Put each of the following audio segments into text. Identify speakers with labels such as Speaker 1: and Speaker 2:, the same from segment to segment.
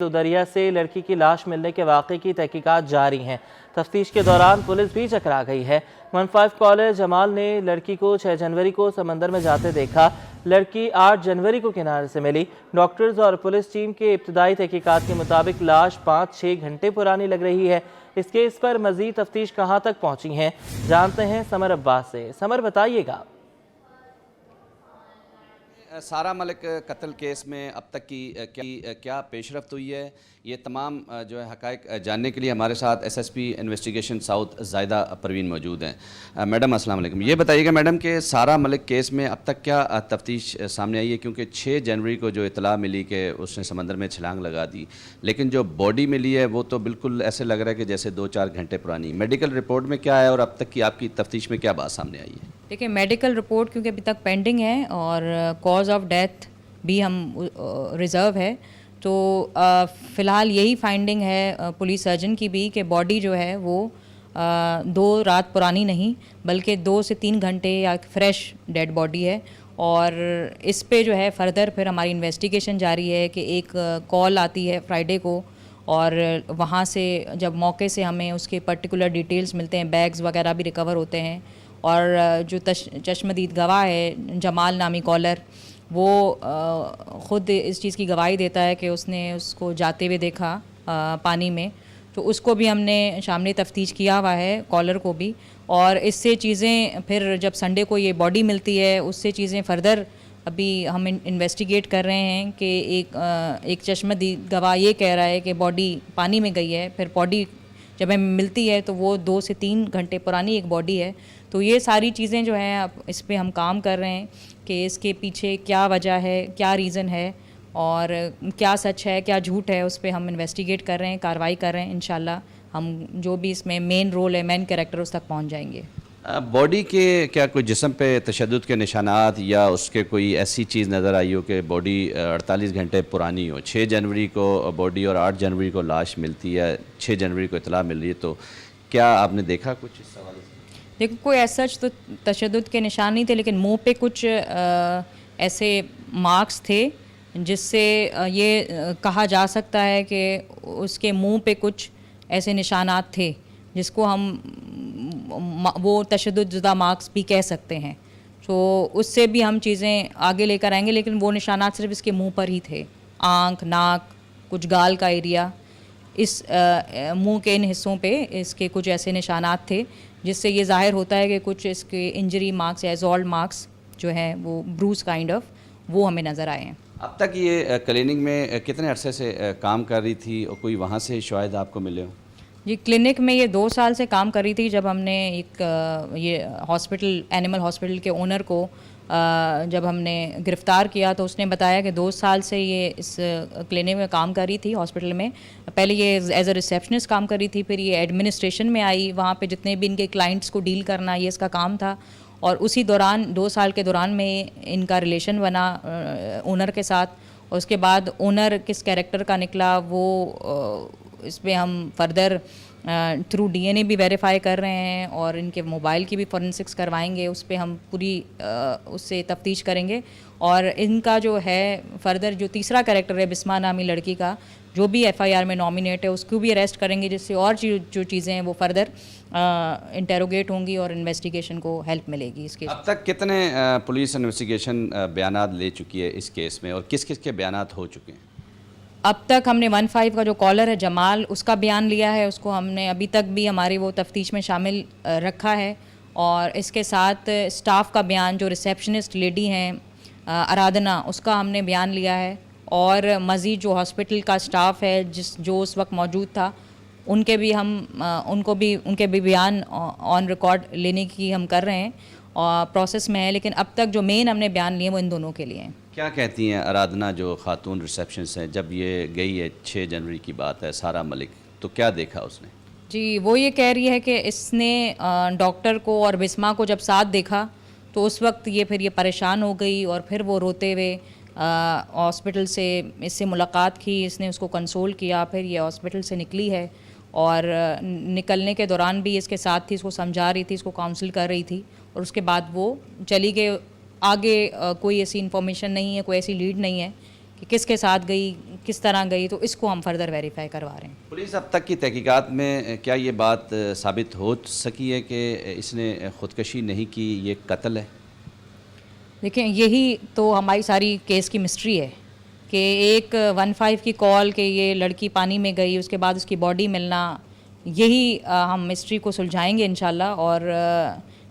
Speaker 1: दरिया से लड़की की लाश मिलने के वाक़े की तहकीकात जारी हैं। तफ्तीश के दौरान पुलिस भी चकरा गई है। 15 कॉलर जमाल ने लड़की को 6 जनवरी को समंदर में जाते देखा। लड़की 8 जनवरी को किनारे से मिली। डॉक्टर्स और पुलिस टीम के इब्तदाई तहकीकात के मुताबिक लाश 5-6 घंटे पुरानी लग रही है। इस केस पर मजीद तफ्तीश कहाँ तक पहुँची है, जानते हैं समर अब्बास से। समर, बताइएगा।
Speaker 2: सारा मलिक कत्ल केस में अब तक की क्या पेशरफ्त हुई है, ये तमाम जो है हक़ाइक़ जानने के लिए हमारे साथ SSP investigation south Zahida Parveen मौजूद हैं। मैडम अस्सलाम वालेकुम। ये बताइएगा मैडम कि सारा मलिक केस में अब तक क्या तफ्तीश सामने आई है, क्योंकि 6 जनवरी को जो इतला मिली कि उसने समंदर में छलांग लगा दी, लेकिन जो बॉडी मिली है वो तो बिल्कुल ऐसे लग रहा है कि जैसे 2-4 घंटे पुरानी। मेडिकल रिपोर्ट में क्या है और अब तक की आपकी तफ्तीश में क्या बात सामने आई है?
Speaker 3: देखिए, मेडिकल रिपोर्ट क्योंकि अभी तक पेंडिंग है और कॉज ऑफ डेथ भी हम रिज़र्व है, तो फ़िलहाल यही फाइंडिंग है पुलिस सर्जन की भी कि बॉडी जो है वो 2 रात पुरानी नहीं बल्कि 2 से 3 घंटे या फ्रेश डेड बॉडी है। और इस पे जो है फर्दर फिर हमारी इन्वेस्टिगेशन जारी है कि एक कॉल आती है फ्राइडे को और वहाँ से जब मौके से हमें उसके पर्टिकुलर डिटेल्स मिलते हैं, बैग्स वगैरह भी रिकवर होते हैं और जो चश्मदीद गवाह है जमाल नामी कॉलर, वो ख़ुद इस चीज़ की गवाही देता है कि उसने उसको जाते हुए देखा पानी में। तो उसको भी हमने शामली तफ्तीश किया हुआ है, कॉलर को भी। और इससे चीज़ें फिर जब संडे को ये बॉडी मिलती है उससे चीज़ें फर्दर अभी हम इन्वेस्टिगेट कर रहे हैं कि एक चश्मदीद गवाह ये कह रहा है कि बॉडी पानी में गई है, फिर बॉडी जब हमें मिलती है तो वो 2 से 3 घंटे पुरानी एक बॉडी है। तो ये सारी चीज़ें जो हैं अब इस पे हम काम कर रहे हैं कि इसके पीछे क्या वजह है, क्या रीज़न है और क्या सच है क्या झूठ है, उस पे हम इन्वेस्टिगेट कर रहे हैं, कार्रवाई कर रहे हैं। इंशाल्लाह हम जो भी इसमें मेन रोल है, मेन कैरेक्टर, उस तक पहुंच जाएंगे।
Speaker 2: बॉडी के क्या कोई जिस्म पे तशद्दुद के निशानात या उसके कोई ऐसी चीज़ नज़र आई हो कि बॉडी 48 घंटे पुरानी हो? 6 जनवरी को बॉडी और 8 जनवरी को लाश मिलती है, 6 जनवरी को इतला मिल रही है, तो क्या आपने देखा कुछ इस सवाल से?
Speaker 3: देखो, कोई ऐसा तो तशद्दुद के निशान नहीं थे, लेकिन मुंह पे कुछ ऐसे मार्क्स थे जिससे ये कहा जा सकता है कि उसके मुंह पे कुछ ऐसे निशानात थे जिसको हम वो तशद्दुद मार्क्स भी कह सकते हैं। तो उससे भी हम चीज़ें आगे लेकर आएंगे, लेकिन वो निशानात सिर्फ इसके मुंह पर ही थे। आँख, नाक, कुछ गाल का एरिया, इस मुंह के इन हिस्सों पे इसके कुछ ऐसे निशानात थे जिससे ये ज़ाहिर होता है कि कुछ इसके इंजरी मार्क्स या एजॉल्ट मार्क्स जो हैं वो ब्रूस काइंड ऑफ वो हमें नज़र आए हैं।
Speaker 2: अब तक ये क्लिनिक में कितने अरसे से काम कर रही थी और कोई वहाँ से शायद आपको मिले हो?
Speaker 3: जी, क्लिनिक में ये 2 साल से काम कर रही थी। जब हमने एक ये हॉस्पिटल, एनिमल हॉस्पिटल के ओनर को जब हमने गिरफ़्तार किया तो उसने बताया कि 2 साल से ये इस क्लिनिक में काम कर रही थी हॉस्पिटल में। पहले ये एज अ रिसेप्शनिस्ट काम कर रही थी, फिर ये एडमिनिस्ट्रेशन में आई, वहाँ पे जितने भी इनके क्लाइंट्स को डील करना ये इसका काम था। और उसी दौरान 2 साल के दौरान में इनका रिलेशन बना ओनर के साथ। और उसके बाद ओनर किस कैरेक्टर का निकला वो इस पर हम फर्दर थ्रू डीएनए भी वेरीफाई कर रहे हैं और इनके मोबाइल की भी फॉरेंसिक्स करवाएंगे। उस पर हम पूरी उससे तफ्तीश करेंगे और इनका जो है फर्दर जो तीसरा कैरेक्टर है बिस्मा नामी लड़की का, जो भी एफआईआर में नॉमिनेट है, उसको भी अरेस्ट करेंगे, जिससे और जो चीज़ें हैं वो फर्दर इंटेरोगेट होंगी और इन्वेस्टिगेशन को हेल्प मिलेगी इसके।
Speaker 2: अब तक कितने पुलिस इन्वेस्टिगेशन बयानात ले चुकी है इस केस में और किस किस के बयानात हो चुके हैं?
Speaker 3: अब तक हमने 15 का जो कॉलर है जमाल, उसका बयान लिया है। उसको हमने अभी तक भी हमारी वो तफ्तीश में शामिल रखा है। और इसके साथ स्टाफ का बयान, जो रिसेप्शनिस्ट लेडी हैं आराधना, उसका हमने बयान लिया है। और मज़ीद जो हॉस्पिटल का स्टाफ है जो उस वक्त मौजूद था, उनके भी उनके भी बयान ऑन रिकॉर्ड लेने की हम कर रहे हैं और प्रोसेस में है। लेकिन अब तक जो मेन हमने बयान लिए वो इन दोनों के लिए हैं।
Speaker 2: क्या कहती हैं आराधना, जो खातून रिसेप्शनिस्ट हैं, जब ये गई है 6 जनवरी की बात है सारा मलिक, तो क्या देखा उसने?
Speaker 3: जी, वो ये कह रही है कि इसने डॉक्टर को और बिस्मा को जब साथ देखा तो उस वक्त फिर ये परेशान हो गई और फिर वो रोते हुए हॉस्पिटल से इससे मुलाकात की, इसने उसको कंसोल किया, फिर ये हॉस्पिटल से निकली है और निकलने के दौरान भी इसके साथ थी, इसको समझा रही थी, इसको काउंसिल कर रही थी और उसके बाद वो चली गई। आगे कोई ऐसी इन्फॉर्मेशन नहीं है, कोई ऐसी लीड नहीं है कि किसके साथ गई, किस तरह गई, तो इसको हम फर्दर वेरीफाई करवा रहे हैं।
Speaker 2: पुलिस अब तक की तहकीकात में क्या ये बात साबित हो सकी है कि इसने ख़ुदकशी नहीं की, ये कत्ल है?
Speaker 3: देखिए, यही तो हमारी सारी केस की मिस्ट्री है कि एक 15 की कॉल कि ये लड़की पानी में गई, उसके बाद उसकी बॉडी मिलना, यही हम मिस्ट्री को सुलझाएंगे इंशाल्लाह। और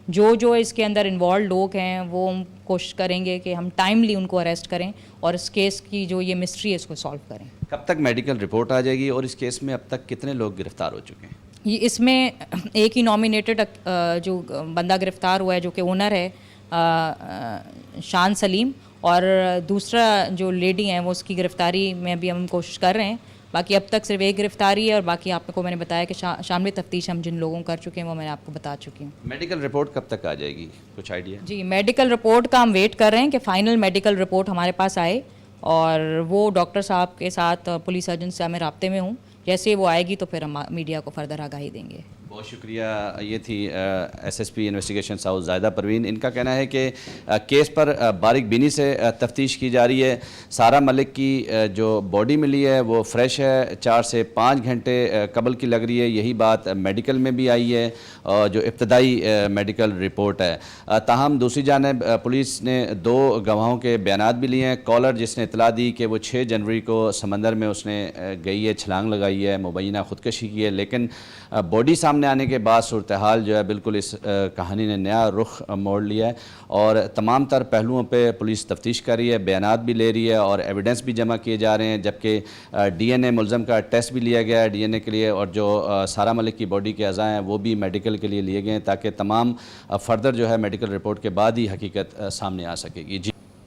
Speaker 3: जो इसके अंदर इन्वॉल्व लोग हैं वो हम कोशिश करेंगे कि हम टाइमली उनको अरेस्ट करें और इस केस की जो ये मिस्ट्री है इसको सॉल्व करें।
Speaker 2: कब तक मेडिकल रिपोर्ट आ जाएगी और इस केस में अब तक कितने लोग गिरफ्तार हो चुके हैं?
Speaker 3: ये इसमें एक ही नॉमिनेटेड जो बंदा गिरफ्तार हुआ है जो कि ओनर है शान सलीम, और दूसरा जो लेडी हैं वो उसकी गिरफ्तारी में अभी हम कोशिश कर रहे हैं। बाकी अब तक सिर्फ एक गिरफ्तारी है और बाकी आपको मैंने बताया कि शामिल तफ्तीश हम जिन लोगों कर चुके हैं वो मैंने आपको बता चुकी हूँ।
Speaker 2: मेडिकल रिपोर्ट कब तक आ जाएगी, कुछ आइडिया?
Speaker 3: जी, मेडिकल रिपोर्ट का हम वेट कर रहे हैं कि फ़ाइनल मेडिकल रिपोर्ट हमारे पास आए और वो डॉक्टर साहब के साथ पुलिस सर्जन से मैं राब्ते में हूँ। जैसे वो आएगी तो फिर हम मीडिया को फर्दर आगाही देंगे।
Speaker 2: बहुत शुक्रिया। ये थी SSP investigation south Zahida Parveen. इनका कहना है कि केस पर बारीक बीनी से तफ्तीश की जा रही है। सारा मलिक की जो बॉडी मिली है वो फ्रेश है, 4 से 5 घंटे कबल की लग रही है। यही बात मेडिकल में भी आई है और जो इब्तदाई मेडिकल रिपोर्ट है। ताहम दूसरी जानिब पुलिस ने 2 गवाहों के बयानात भी लिए हैं। कॉलर जिसने इतला दी कि वो 6 जनवरी को समंदर में उसने गई है, छलांग लगाई है, मुबैना खुदकशी की है, लेकिन बॉडी सामने आने के बाद सूरत हाल जो है बिल्कुल इस कहानी ने नया रुख मोड़ लिया है और तमाम तर पहलुओं पे पुलिस तफ्तीश कर रही है, बयानात भी ले रही है और एविडेंस भी जमा किए जा रहे हैं। जबकि डीएनए मुलज़म का टेस्ट भी लिया गया है डीएनए के लिए, और जो सारा मलिक की बॉडी के अज़ा हैं वो भी मेडिकल के लिए लिए गए हैं ताकि तमाम फर्दर जो है मेडिकल रिपोर्ट के बाद ही हकीकत सामने आ सकेगी। जी।